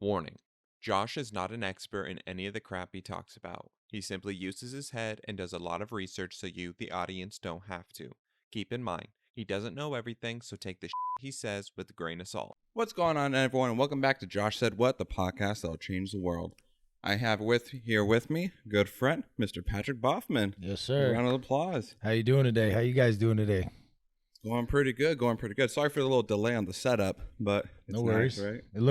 Warning: Josh is not an expert in any of the crap he talks about. He simply uses his head and does a lot of research so you, the audience, don't have to. Keep in mind, he doesn't know everything, so take the he says with a grain of salt. What's going on, everyone? And welcome back to Josh Said What, the podcast that'll change the world. I have here with me, good friend, Mr. Patrick Baughman. Yes, sir. A round of applause. How you doing today? How you guys doing today? Going pretty good. Sorry for the little delay on the setup, but it's No worries. nice, right? It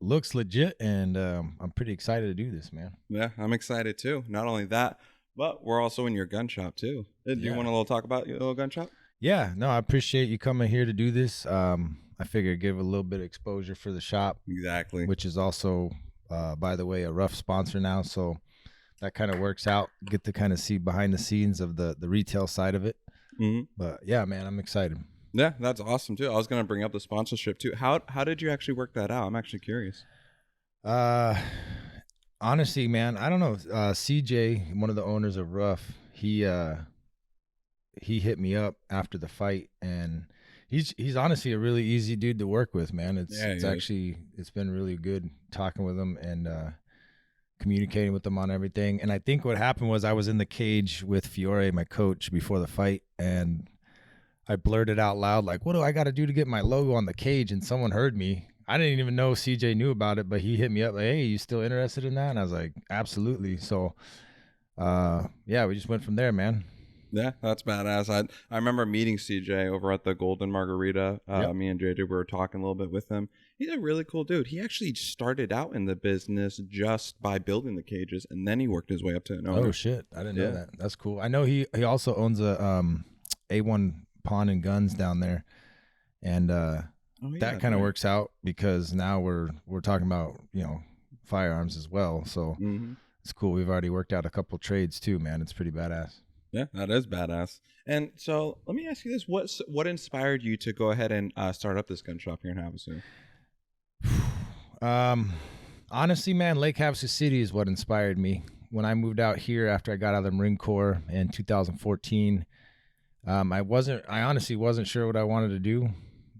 looks legit, and I'm pretty excited to do this, man. Yeah, I'm excited too. Not only that, but we're also in your gun shop too. Do you want to talk about your little gun shop? Yeah, no, I appreciate you coming here to do this. I figured give a little bit of exposure for the shop, Exactly. which is also, by the way, a rough sponsor now, so that kind of works out. Get to kind of see behind the scenes of the retail side of it. Mm-hmm. But yeah, man, I'm excited. Yeah, that's awesome too. I was gonna bring up the sponsorship too. How did you actually work that out? I'm actually curious. Honestly, man, I don't know. CJ, one of the owners of Rough, he hit me up after the fight, and he's honestly a really easy dude to work with, man. It's been really good talking with him and communicating with him on everything. And I think what happened was I was in the cage with Fiore, my coach, before the fight, and I blurted out loud, like, what do I got to do to get my logo on the cage? And someone heard me. I didn't even know CJ knew about it, but he hit me up like, hey, you still interested in that? And I was like, absolutely. So, yeah, we just went from there, man. Yeah, that's badass. I remember meeting CJ over at the Golden Margarita. Yep. Me and JJ were talking a little bit with him. He's a really cool dude. He actually started out in the business just by building the cages, and then he worked his way up to an owner. Oh shit, I didn't know that. That's cool. I know he also owns a A1 Pawn and Guns down there, and that kind of works out because now we're talking about firearms as well. So it's cool. We've already worked out a couple trades too, man. It's pretty badass. Yeah, that is badass. And so let me ask you this: what inspired you to go ahead and start up this gun shop here in Havasu? Honestly, man, Lake Havasu City is what inspired me. When I moved out here after I got out of the Marine Corps in 2014, I honestly wasn't sure what I wanted to do.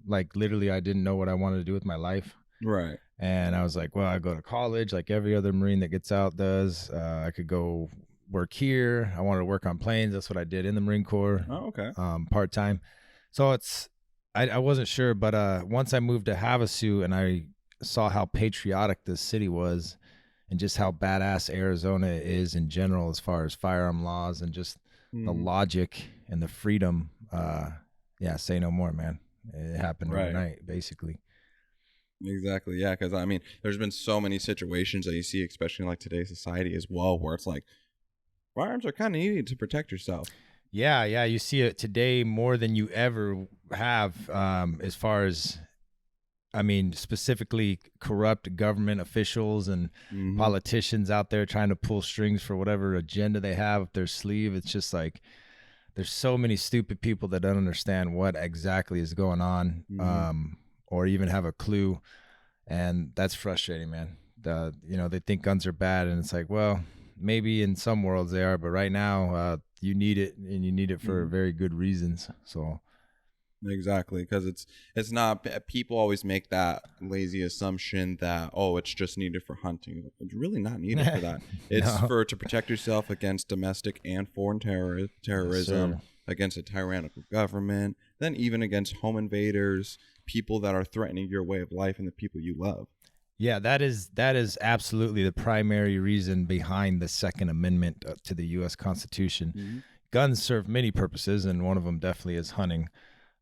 Like literally, I didn't know what I wanted to do with my life. Right. And I was like, well, I go to college like every other Marine that gets out does. I could go work here. I wanted to work on planes. That's what I did in the Marine Corps. Oh, okay. Part-time. So I wasn't sure, but once I moved to Havasu and I saw how patriotic this city was and just how badass Arizona is in general as far as firearm laws and just the logic and the freedom, say no more, man. It happened overnight, basically. Exactly. Yeah, because I mean, there's been so many situations that you see, especially in like today's society as well, where it's like firearms are kind of needed to protect yourself. Yeah, you see it today more than you ever have, as far as, I mean, specifically corrupt government officials and politicians out there trying to pull strings for whatever agenda they have up their sleeve. It's just like there's so many stupid people that don't understand what exactly is going on, or even have a clue, and that's frustrating, man. They think guns are bad, and it's like, well, maybe in some worlds they are, but right now you need it, and you need it for very good reasons. So exactly, because it's not, people always make that lazy assumption that it's just needed for hunting. It's really not needed for that. It's to protect yourself against domestic and foreign terrorism, yes, against a tyrannical government, then even against home invaders, people that are threatening your way of life and the people you love. Yeah, that is absolutely the primary reason behind the Second Amendment to the U.S. Constitution. Guns serve many purposes, and one of them definitely is hunting.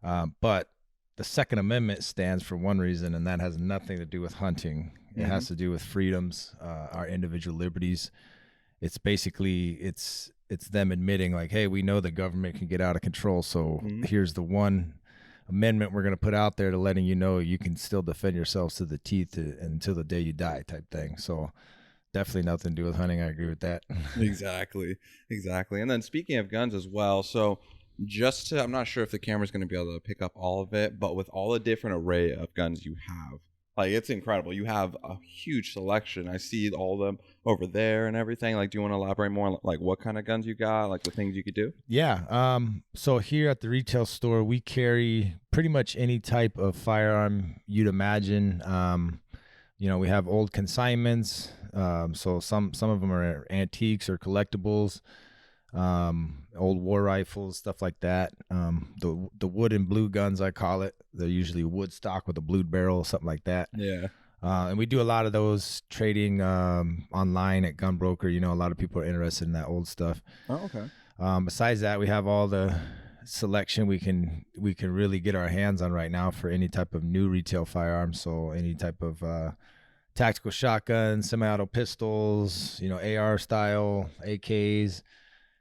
But the Second Amendment stands for one reason, and that has nothing to do with hunting. It has to do with freedoms, our individual liberties. It's basically it's them admitting like, hey, we know the government can get out of control, so here's the one amendment we're going to put out there to letting you know you can still defend yourselves to the teeth until the day you die, type thing. So definitely nothing to do with hunting. I agree with that. Exactly. And then speaking of guns as well, so I'm not sure if the camera's going to be able to pick up all of it, but with all the different array of guns you have, like, it's incredible. You have a huge selection. I see all of them over there and everything. Like, do you want to elaborate more on like what kind of guns you got, like the things you could do? Yeah. So here at the retail store, we carry pretty much any type of firearm you'd imagine. We have old consignments. So some of them are antiques or collectibles, old war rifles, stuff like that. The wood and blue guns, I call it. They're usually wood stock with a blued barrel, something like that. Yeah. And we do a lot of those trading online at Gunbroker. A lot of people are interested in that old stuff. Oh, okay. Besides that, we have all the selection we can really get our hands on right now for any type of new retail firearms. So any type of tactical shotguns, semi-auto pistols, AR style, AKs,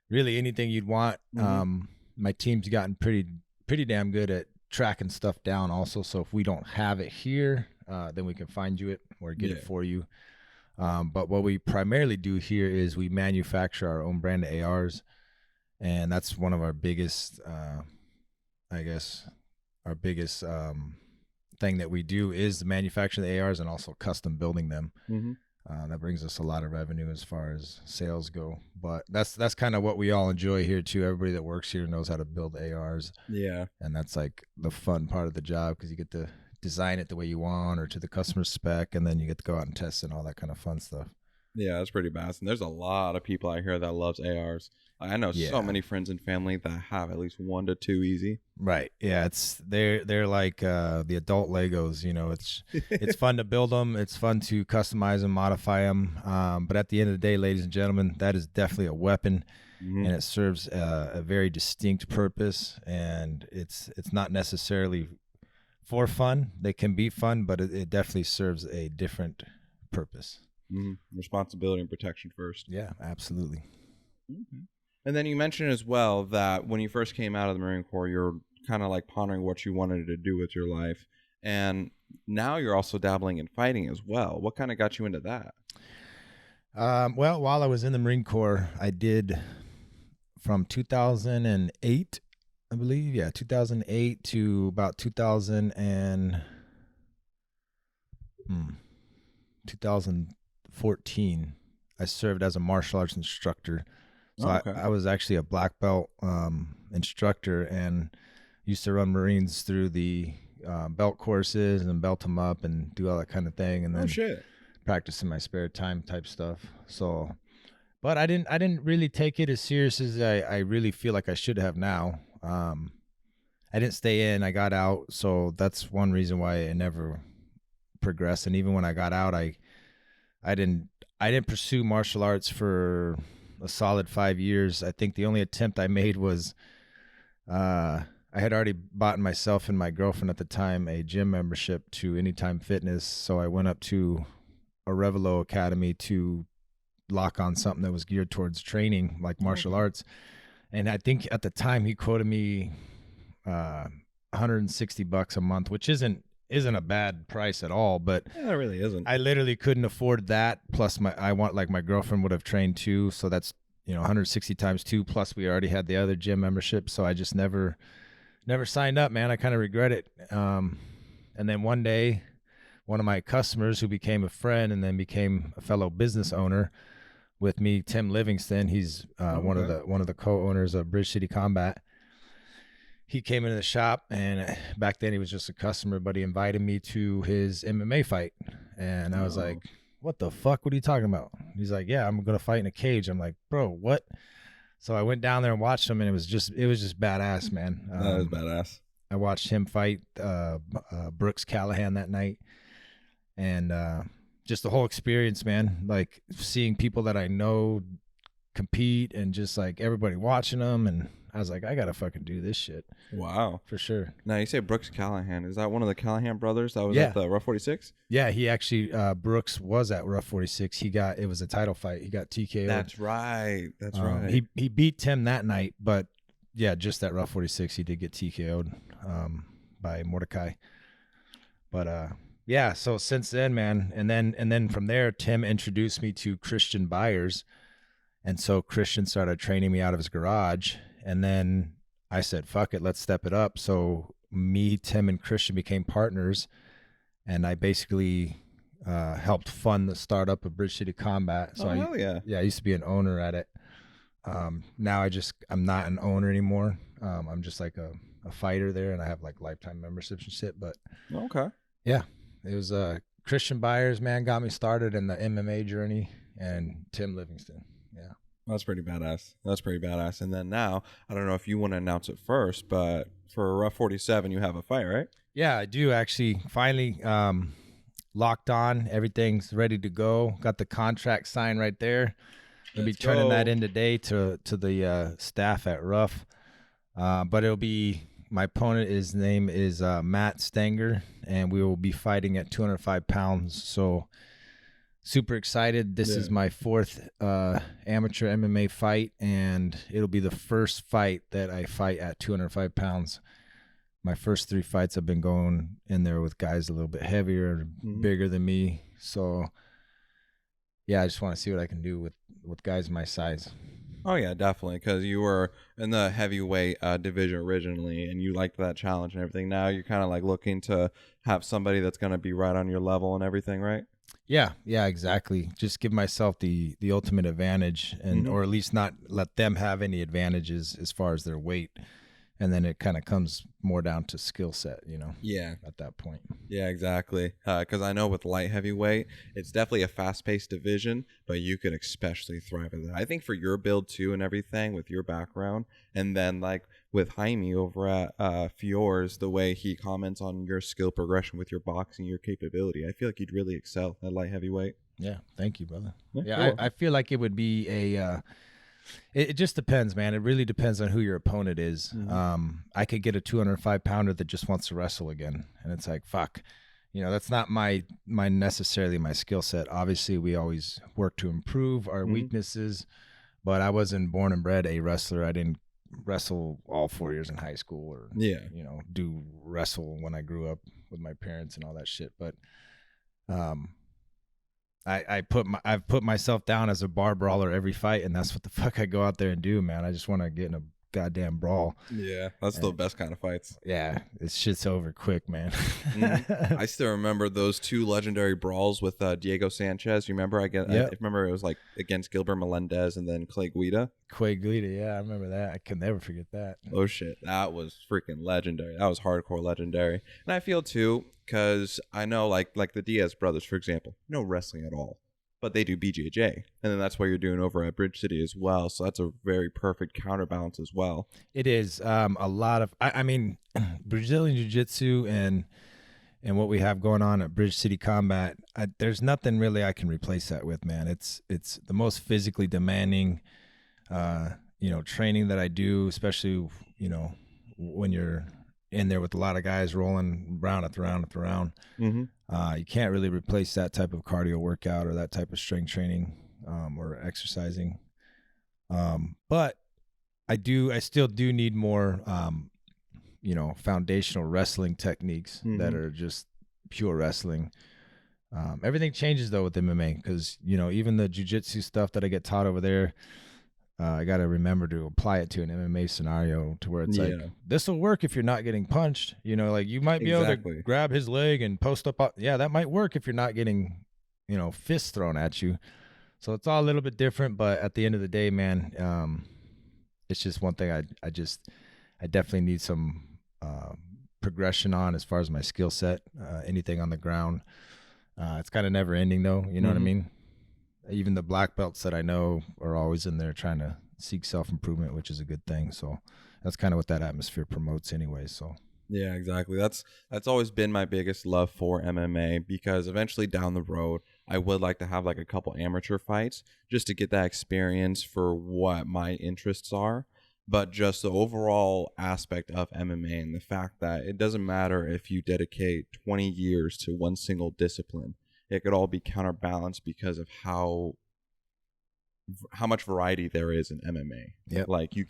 really anything you'd want. My team's gotten pretty damn good at tracking stuff down also. So if we don't have it here, then we can find you it or get it for you. But what we primarily do here is we manufacture our own brand of ARs. And that's one of our biggest, thing that we do is the manufacture of the ARs and also custom building them. That brings us a lot of revenue as far as sales go. But that's kind of what we all enjoy here too. Everybody that works here knows how to build ARs. Yeah. And that's like the fun part of the job because you get to design it the way you want or to the customer spec, and then you get to go out and test it and all that kind of fun stuff. Yeah, that's pretty badass. And there's a lot of people out here that loves ARs. I know so many friends and family that have at least 1 to 2 easy. Right. Yeah. They're like the adult Legos. It's fun to build them. It's fun to customize them, modify them. But at the end of the day, ladies and gentlemen, that is definitely a weapon, and it serves a very distinct purpose. And it's not necessarily for fun. They can be fun, but it definitely serves a different purpose. Responsibility and protection first. Yeah, absolutely. And then you mentioned as well that when you first came out of the Marine Corps, you're kind of like pondering what you wanted to do with your life. And now you're also dabbling in fighting as well. What kind of got you into that? Well, while I was in the Marine Corps, I did from 2008, I believe. Yeah, 2008 to about 2014. I served as a martial arts instructor. So I was actually a black belt instructor and used to run Marines through the belt courses and belt them up and do all that kind of thing, and then practice in my spare time type stuff. So, but I didn't really take it as serious as I really feel like I should have now. I didn't stay in. I got out, so that's one reason why I never progressed. And even when I got out, I didn't pursue martial arts for a solid 5 years. I think the only attempt I made was I had already bought myself and my girlfriend at the time a gym membership to Anytime Fitness. So I went up to a Revelo Academy to lock on something that was geared towards training, like martial arts. And I think at the time he quoted me $160 a month, which isn't a bad price at all, but yeah, it really isn't. I literally couldn't afford that. Plus my girlfriend would have trained too. So that's, 160 times 2. Plus we already had the other gym membership. So I just never signed up, man. I kind of regret it. And then one day, one of my customers who became a friend and then became a fellow business owner with me, Tim Livingston, he's one of the co-owners of Bridge City Combat. He came into the shop, and back then he was just a customer, but he invited me to his MMA fight. And I was like, what the fuck? What are you talking about? He's like, yeah, I'm going to fight in a cage. I'm like, bro, what? So I went down there and watched him, and it was just badass, man. That was badass. I watched him fight Brooks Callahan that night. And just the whole experience, man, like seeing people that I know compete and just like everybody watching them, and I was like, I gotta fucking do this shit. Wow, for sure. Now you say Brooks Callahan, is that one of the Callahan brothers that was at the Rough 46? Yeah, he actually Brooks was at Rough 46. It was a title fight. He got TKO'd. That's right. He beat Tim that night, but yeah, just at Rough 46 he did get TKO'd by Mordecai. But yeah, so since then, man, and then from there, Tim introduced me to Christian Byers. And so Christian started training me out of his garage. And then I said, fuck it, let's step it up. So me, Tim, and Christian became partners. And I basically helped fund the startup of Bridge City Combat. So I used to be an owner at it. Now I'm not an owner anymore. I'm just like a fighter there, and I have like lifetime memberships and shit. But okay. Yeah, it was Christian Byers, man, got me started in the MMA journey, and Tim Livingston. Yeah. That's pretty badass. That's pretty badass. And then now, I don't know if you want to announce it first, but for Rough 47, you have a fight, right? Yeah, I do actually. Finally, locked on. Everything's ready to go. Got the contract signed right there. I'll be turning that in today to the staff at Rough. But it'll be, my opponent, his name is Matt Stenger, and we will be fighting at 205 pounds. So super excited. This is my fourth amateur MMA fight, and it'll be the first fight that I fight at 205 pounds. My first 3 fights I've been going in there with guys a little bit heavier, bigger than me. So yeah, I just want to see what I can do with guys my size. Oh yeah, definitely. Because you were in the heavyweight division originally, and you liked that challenge and everything. Now you're kind of like looking to have somebody that's going to be right on your level and everything, right? Yeah, exactly. Just give myself the ultimate advantage, and or at least not let them have any advantages as far as their weight. And then it kind of comes more down to skill set, Yeah. at that point. Yeah, exactly. Because I know with light heavyweight, it's definitely a fast-paced division, but you could especially thrive at that. I think for your build too and everything with your background, and then like with Jaime over at Fior's, the way he comments on your skill progression with your boxing, your capability, I feel like you'd really excel at light heavyweight. Yeah, thank you, brother. Yeah, cool. I feel like it would be a it just depends, man. It really depends on who your opponent is. I could get a 205 pounder that just wants to wrestle again, and it's like, fuck, that's not my necessarily my skill set. Obviously, we always work to improve our weaknesses, but I wasn't born and bred a wrestler. I didn't wrestle all 4 years in high school, or do wrestle when I grew up with my parents and all that shit. But I've put myself down as a bar brawler every fight, and that's what the fuck I go out there and do, man. I just want to get in a goddamn brawl. Yeah, that's the best kind of fights. Yeah, this shit's over quick, man. I still remember those 2 legendary brawls with Diego Sanchez. You remember? I remember it was like against Gilbert Melendez and then Clay Guida. Yeah, I remember that. I can never forget that. Oh shit, that was freaking legendary. That was hardcore legendary. And I feel too, because I know like the Diaz brothers, for example, no wrestling at all, but they do BJJ, and then that's what you're doing over at Bridge City as well. So that's a very perfect counterbalance as well. It is a lot of. I mean, Brazilian Jiu-Jitsu and what we have going on at Bridge City Combat. There's nothing really I can replace that with, man. It's the most physically demanding, training that I do, especially when you're in there with a lot of guys rolling round after round after round. You can't really replace that type of cardio workout or that type of strength training or exercising. But I still do need more, foundational wrestling techniques that are just pure wrestling. Everything changes though with MMA, because, even the jiu-jitsu stuff that I get taught over there, I got to remember to apply it to an MMA scenario to where it's like, this will work if you're not getting punched. Like you might be able to grab his leg and post up. Yeah, that might work if you're not getting, fists thrown at you. So it's all a little bit different. But at the end of the day, man, it's just one thing I definitely need some progression on as far as my skill set. Anything on the ground. It's kind of never ending though. You know what I mean? Even the black belts that I know are always in there trying to seek self-improvement, which is a good thing. So that's kind of what that atmosphere promotes anyway. So yeah, exactly. That's always been my biggest love for MMA, because eventually down the road, I would like to have like a couple amateur fights just to get that experience for what my interests are. But just the overall aspect of MMA and the fact that it doesn't matter if you dedicate 20 years to one single discipline. It could all be counterbalanced because of how much variety there is in MMA. Yep. Like you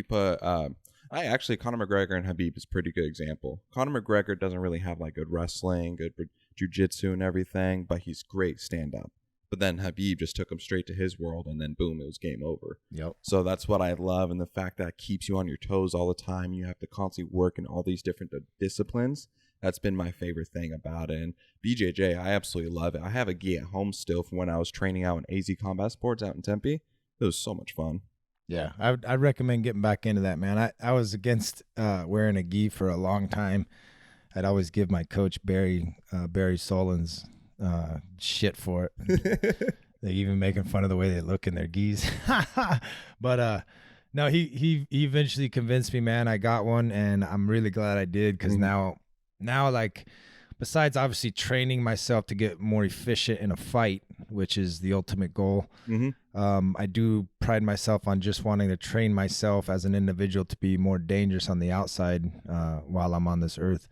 put Conor McGregor and Khabib is a pretty good example. Conor McGregor doesn't really have like good wrestling, good jiu-jitsu and everything, but he's great stand-up. But then Khabib just took him straight to his world, and then boom, it was game over. Yep. So that's what I love, and the fact that it keeps you on your toes all the time. You have to constantly work in all these different disciplines. That's been my favorite thing about it. And BJJ, I absolutely love it. I have a gi at home still from when I was training out in AZ Combat Sports out in Tempe. It was so much fun. Yeah, I recommend getting back into that, man. I was against wearing a gi for a long time. I'd always give my coach Barry Solins shit for it. They even making fun of the way they look in their gis. But no, he eventually convinced me, man. I got one, and I'm really glad I did, because now like, besides obviously training myself to get more efficient in a fight, which is the ultimate goal, I do pride myself on just wanting to train myself as an individual to be more dangerous on the outside while I'm on this earth.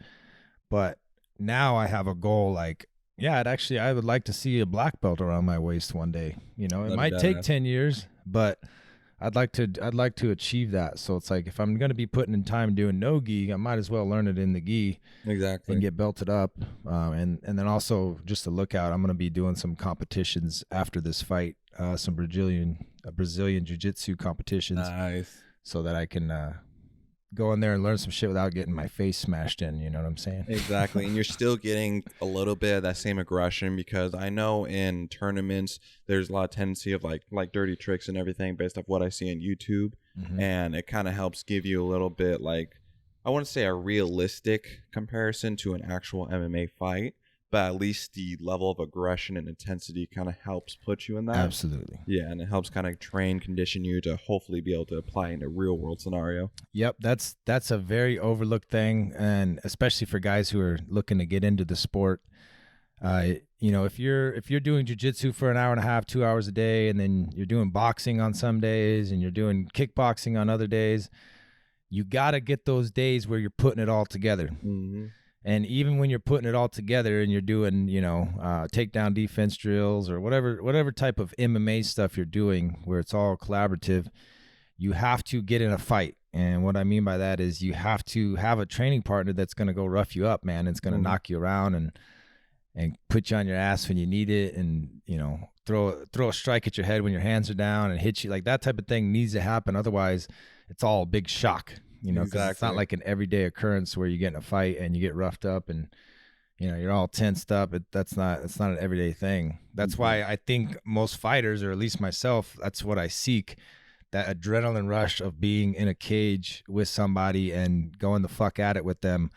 But now I have a goal, like, yeah, I would like to see a black belt around my waist one day. You know, it might take 10 years, but I'd like to achieve that. So it's like, if I'm going to be putting in time doing no gi, I might as well learn it in the gi. Exactly. And get belted up. And then also, just to look out, I'm going to be doing some competitions after this fight, some Brazilian jiu-jitsu competitions. Nice. So that I can go in there and learn some shit without getting my face smashed in. You know what I'm saying? Exactly. And you're still getting a little bit of that same aggression, because I know in tournaments there's a lot of tendency of like dirty tricks and everything based off what I see on YouTube. And it kind of helps give you a little bit, like, I wouldn't say a realistic comparison to an actual MMA fight, but at least the level of aggression and intensity kind of helps put you in that. Absolutely. Yeah, and it helps kind of condition you to hopefully be able to apply in a real world scenario. Yep, that's a very overlooked thing, and especially for guys who are looking to get into the sport. You know, if you're doing jiu-jitsu for an hour and a half, 2 hours a day, and then you're doing boxing on some days and you're doing kickboxing on other days, you got to get those days where you're putting it all together. And even when you're putting it all together and you're doing, you know, takedown defense drills or whatever type of MMA stuff you're doing, where it's all collaborative, you have to get in a fight. And what I mean by that is you have to have a training partner that's going to go rough you up, man. It's going to knock you around and put you on your ass when you need it, and, you know, throw a strike at your head when your hands are down and hit you. Like, that type of thing needs to happen. Otherwise, it's all a big shock. You know, because it's not like an everyday occurrence where you get in a fight and you get roughed up and, you know, you're all tensed up. It's not an everyday thing. That's why I think most fighters, or at least myself, that's what I seek, that adrenaline rush of being in a cage with somebody and going the fuck at it with them.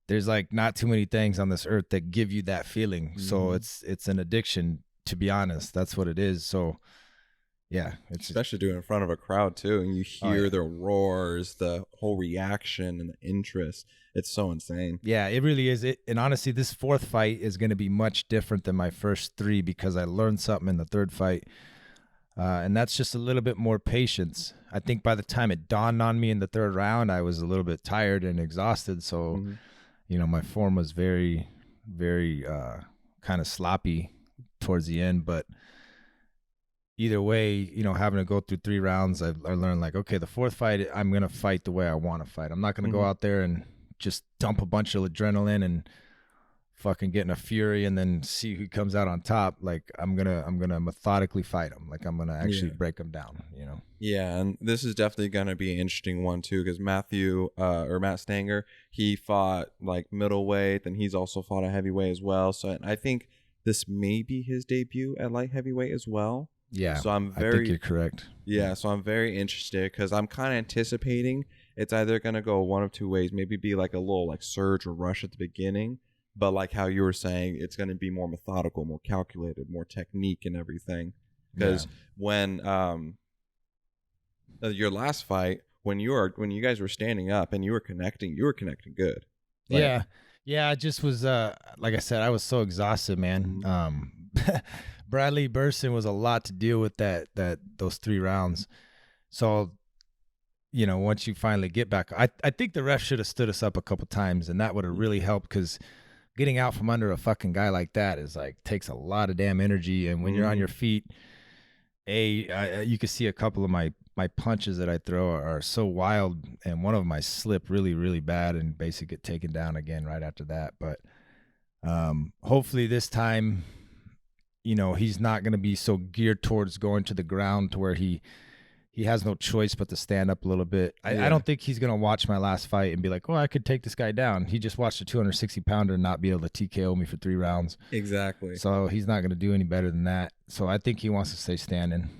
There's like not too many things on this earth that give you that feeling. So it's an addiction, to be honest. That's what it is. So yeah, it's especially doing it in front of a crowd too, and you hear the roars, the whole reaction and the interest. It's so insane. Yeah, it really is. And honestly, this fourth fight is going to be much different than my first three, because I learned something in the third fight, and that's just a little bit more patience. I think by the time it dawned on me in the third round, I was a little bit tired and exhausted. So, you know, my form was very, very kind of sloppy towards the end, but either way, you know, having to go through 3 rounds, I learned, like, okay, the fourth fight, I'm going to fight the way I want to fight. I'm not going to go out there and just dump a bunch of adrenaline and fucking get in a fury and then see who comes out on top. Like, I'm going to methodically fight them. Like, I'm going to actually break them down, you know? Yeah. And this is definitely going to be an interesting one too, because Matt Stanger, he fought like middleweight, and he's also fought a heavyweight as well. So I think this may be his debut at light heavyweight as well. Yeah, so I think you're correct. Yeah, so I'm very interested, because I'm kind of anticipating it's either going to go one of two ways. Maybe be like a little like surge or rush at the beginning, but like how you were saying, it's going to be more methodical, more calculated, more technique and everything. Because when your last fight, when you guys were standing up and you were connecting good. Like, yeah, I just was like I said, I was so exhausted, man. Bradley Burson was a lot to deal with those 3 rounds. So, you know, once you finally get back, I think the ref should have stood us up a couple times, and that would have really helped, because getting out from under a fucking guy like that is like, takes a lot of damn energy. And when you're on your feet, you can see a couple of my punches that I throw are so wild, and one of them I slip really, really bad and basically get taken down again right after that. But hopefully this time, you know, he's not going to be so geared towards going to the ground to where he has no choice but to stand up a little bit. I don't think he's going to watch my last fight and be like, oh, I could take this guy down. He just watched a 260-pounder not be able to TKO me for 3 rounds. Exactly. So he's not going to do any better than that. So I think he wants to stay standing.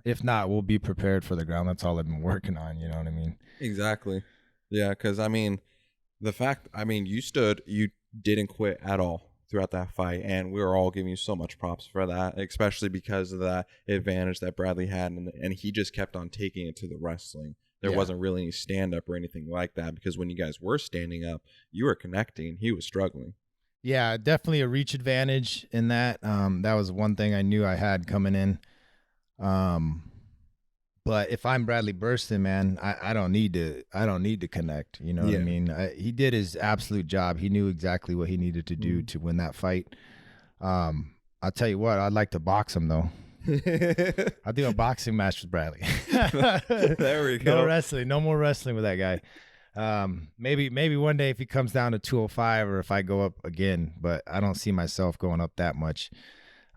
If not, we'll be prepared for the ground. That's all I've been working on. You know what I mean? Exactly. Yeah, because, I mean, you didn't quit at all. throughout that fight, and we were all giving you so much props for that, especially because of that advantage that Bradley had, and he just kept on taking it to the wrestling. There Yeah. wasn't really any stand up or anything like that, because when you guys were standing up, you were connecting. He was struggling. Yeah, definitely a reach advantage in that. That was one thing I knew I had coming in. But if I'm Bradley Burston, man, I don't need to connect. You know what I Yeah. mean? He did his absolute job. He knew exactly what he needed to do Mhm. to win that fight. I'll tell you what, I'd like to box him though. I'll do a boxing match with Bradley. There we go. No wrestling, no more wrestling with that guy. Maybe one day if he comes down to 205 or if I go up again, but I don't see myself going up that much.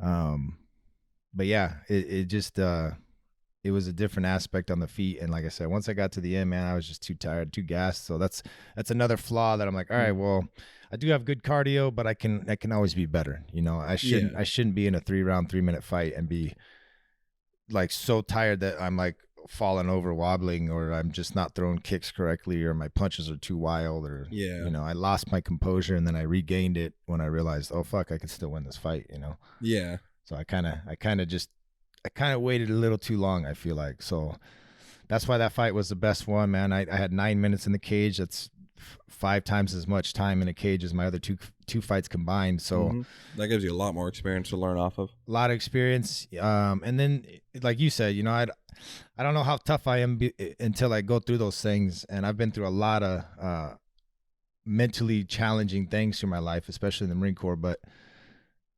But yeah, it just it was a different aspect on the feet, and like I said, once I got to the end, man, I was just too tired, too gassed. So that's another flaw that I'm like, all right, well, I do have good cardio, but I can always be better. You know, I shouldn't be in a 3-round 3-minute fight and be like so tired that I'm like falling over, wobbling, or I'm just not throwing kicks correctly, or my punches are too wild, or you know, I lost my composure and then I regained it when I realized, oh fuck, I can still win this fight. You know. Yeah. So I kind of waited a little too long, I feel like. So that's why that fight was the best one, man. I had 9 minutes in the cage. That's 5 times as much time in a cage as my other two fights combined. So that gives you a lot more experience to learn off of. A lot of experience. And then, like you said, you know, I don't know how tough I am until I go through those things. And I've been through a lot of mentally challenging things through my life, especially in the Marine Corps. But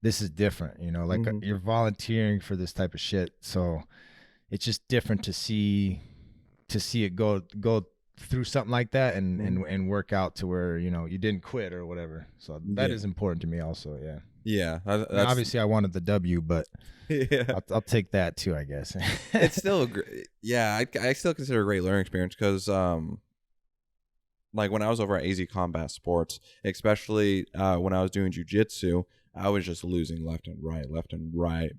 this is different, you know, like you're volunteering for this type of shit. So it's just different to see it go through something like that and work out to where, you know, you didn't quit or whatever. So that is important to me also. Yeah. Yeah. I mean, obviously I wanted the W, but yeah. I'll take that too, I guess. It's still I still consider it a great learning experience, because like when I was over at AZ Combat Sports, especially when I was doing jiu-jitsu, I was just losing left and right.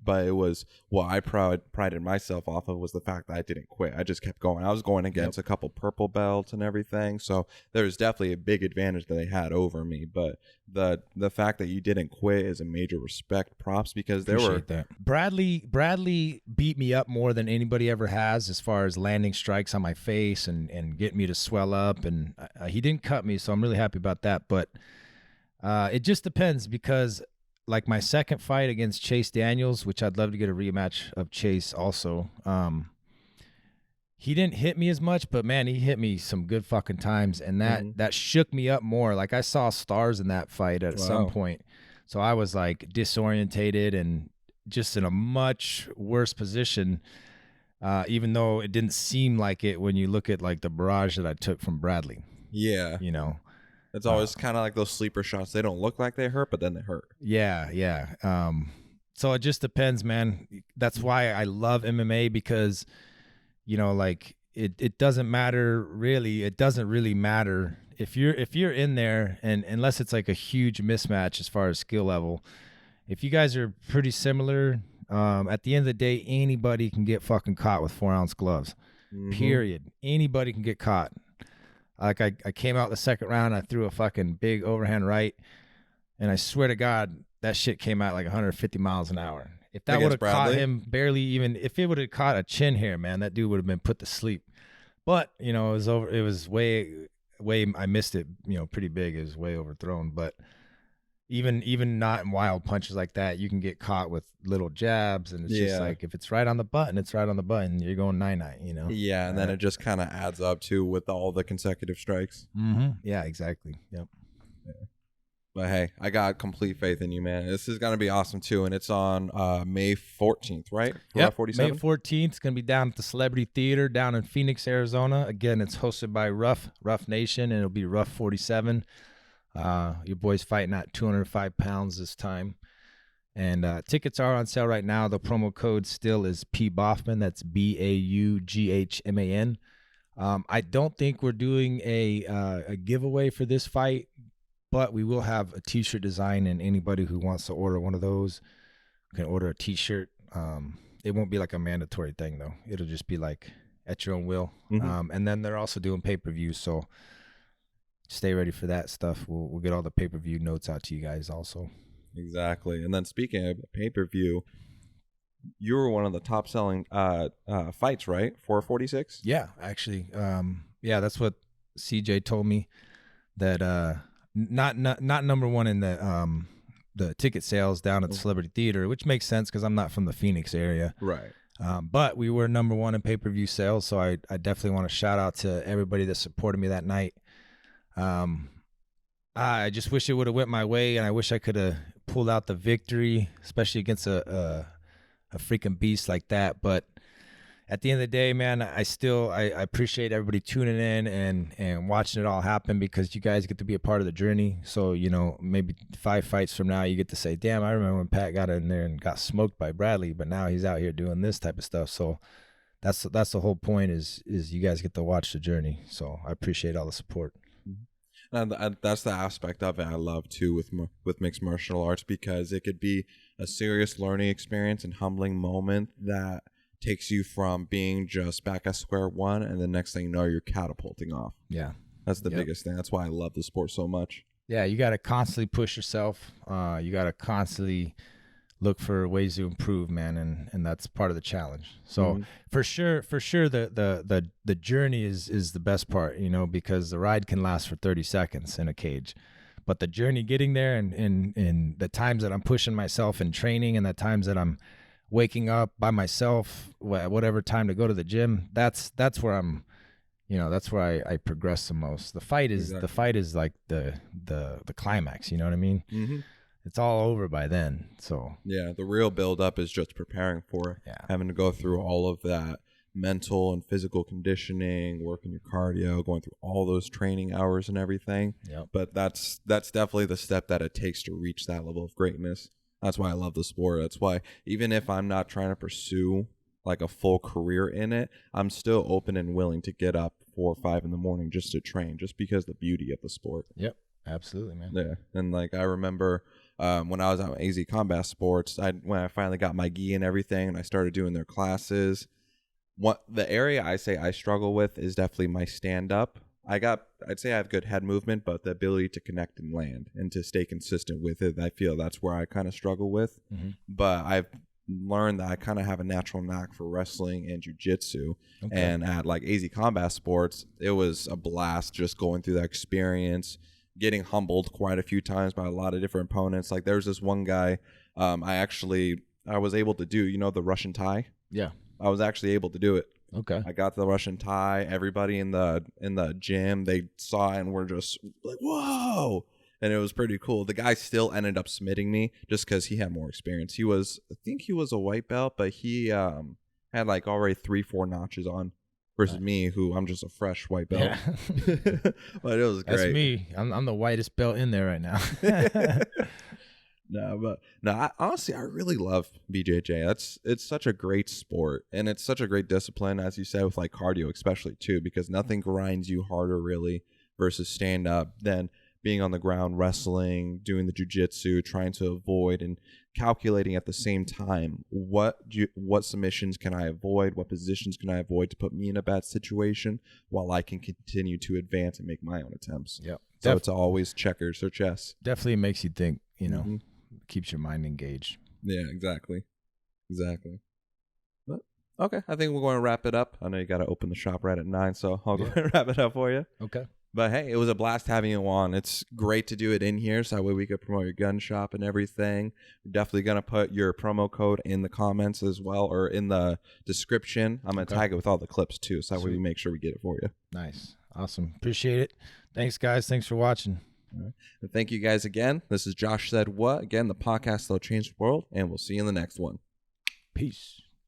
But it was what I prided myself off of was the fact that I didn't quit. I just kept going. I was going against a couple purple belts and everything. So there was definitely a big advantage that they had over me. But the fact that you didn't quit is a major respect, props, because that. Bradley beat me up more than anybody ever has as far as landing strikes on my face and getting me to swell up. And he didn't cut me, so I'm really happy about that. But it just depends, because like my second fight against Chase Daniels, which I'd love to get a rematch of Chase also. He didn't hit me as much, but man, he hit me some good fucking times, and that shook me up more. Like I saw stars in that fight at some point. So I was like disorientated and just in a much worse position, even though it didn't seem like it when you look at like the barrage that I took from Bradley. Yeah. You know. It's always kind of like those sleeper shots. They don't look like they hurt, but then they hurt. Yeah. So it just depends, man. That's why I love MMA, because, you know, like it doesn't matter really. It doesn't really matter if you're in there, and unless it's like a huge mismatch as far as skill level. If you guys are pretty similar, at the end of the day, anybody can get fucking caught with 4-ounce gloves. Period. Anybody can get caught. Like I came out the second round, I threw a fucking big overhand right, and I swear to God, that shit came out like 150 miles an hour. If that would have caught him barely, even if it would have caught a chin hair, man, that dude would have been put to sleep. But you know, it was over. It was way. I missed it. You know, pretty big. It was way overthrown. But even not in wild punches like that, you can get caught with little jabs, and it's just like if it's right on the button, it's right on the button. You're going 9-9, you know. Yeah, and then it just kind of adds up too with all the consecutive strikes. Yeah, exactly. Yep. Yeah. But hey, I got complete faith in you, man. This is gonna be awesome too, and it's on May 14th, right? Yep. May 14th. It's gonna be down at the Celebrity Theater down in Phoenix, Arizona. Again, it's hosted by Rough Nation, and it'll be Rough 47. Your boy's fighting at 205 pounds this time, and tickets are on sale right now. The promo code still is P Baughman. That's BAUGHMAN. I don't think we're doing a giveaway for this fight, but we will have a t-shirt design, and anybody who wants to order one of those can order a t-shirt. It won't be like a mandatory thing though. It'll just be like at your own will. And then they're also doing pay-per-views, so stay ready for that stuff. We'll get all the pay-per-view notes out to you guys also. Exactly. And then speaking of pay-per-view, you were one of the top selling fights, right? 446? Yeah, actually. Yeah, that's what CJ told me, that not number one in the ticket sales down at the Celebrity Theater, which makes sense because I'm not from the Phoenix area. Right. But we were number one in pay-per-view sales, so I definitely want to shout out to everybody that supported me that night. I just wish it would have went my way, and I wish I could have pulled out the victory, especially against a freaking beast like that. But at the end of the day, man, I appreciate everybody tuning in and watching it all happen, because you guys get to be a part of the journey. So, maybe 5 fights from now, you get to say, damn, I remember when Pat got in there and got smoked by Bradley, but now he's out here doing this type of stuff. So that's the whole point, is you guys get to watch the journey. So I appreciate all the support. And that's the aspect of it I love too with mixed martial arts, because it could be a serious learning experience and humbling moment that takes you from being just back at square one, and the next thing you know, you're catapulting off. Yeah. That's the biggest thing. That's why I love the sport so much. Yeah, you got to constantly push yourself. You got to constantly look for ways to improve, man, and that's part of the challenge. So for sure, the journey is the best part, because the ride can last for 30 seconds in a cage, but the journey getting there, and the times that I'm pushing myself in training, and the times that I'm waking up by myself, whatever time to go to the gym, that's where I'm, that's where I progress the most. The fight is like the climax. You know what I mean? Mm-hmm. It's all over by then. So yeah, the real build up is just preparing for it. Having to go through all of that mental and physical conditioning, working your cardio, going through all those training hours and everything. Yep. But that's definitely the step that it takes to reach that level of greatness. That's why I love the sport. That's why even if I'm not trying to pursue like a full career in it, I'm still open and willing to get up 4 or 5 in the morning just to train, just because the beauty of the sport. Yep, absolutely, man. Yeah, and like I remember when I was at AZ Combat Sports, when I finally got my gi and everything, and I started doing their classes. What the area I say I struggle with is definitely my stand up. I'd say I have good head movement, but the ability to connect and land and to stay consistent with it, I feel that's where I kind of struggle with. Mm-hmm. But I've learned that I kind of have a natural knack for wrestling and jiu-jitsu. Okay. And at like AZ Combat Sports, it was a blast just going through that experience, getting humbled quite a few times by a lot of different opponents. Like there's this one guy I was able to do, the Russian tie. Yeah. I was actually able to do it. Okay. I got the Russian tie. Everybody in the gym, they saw it and were just like, whoa. And it was pretty cool. The guy still ended up submitting me just because he had more experience. I think he was a white belt, but he had like already 3-4 notches on versus me, who I'm just a fresh white belt. Yeah. But it was great. That's me. I'm the whitest belt in there right now. Honestly, I really love BJJ. It's such a great sport, and it's such a great discipline, as you said, with like cardio, especially too, because nothing grinds you harder really versus stand up than being on the ground, wrestling, doing the jiu-jitsu, trying to avoid and calculating at the same time what submissions can I avoid, what positions can I avoid to put me in a bad situation while I can continue to advance and make my own attempts. Yep. So it's always checkers or chess. Definitely makes you think, mm-hmm. Keeps your mind engaged. Yeah, exactly. But okay, I think we're going to wrap it up. I know you got to open the shop right at 9, so I'll go ahead and wrap it up for you. Okay. But hey, it was a blast having you on. It's great to do it in here, so that way we could promote your gun shop and everything. We're definitely going to put your promo code in the comments as well, or in the description. I'm going to tag it with all the clips too, so that way we make sure we get it for you. Nice. Awesome. Appreciate it. Thanks, guys. Thanks for watching. All right. And thank you guys again. This is Josh Said What? Again, the podcast that'll change the world, and we'll see you in the next one. Peace.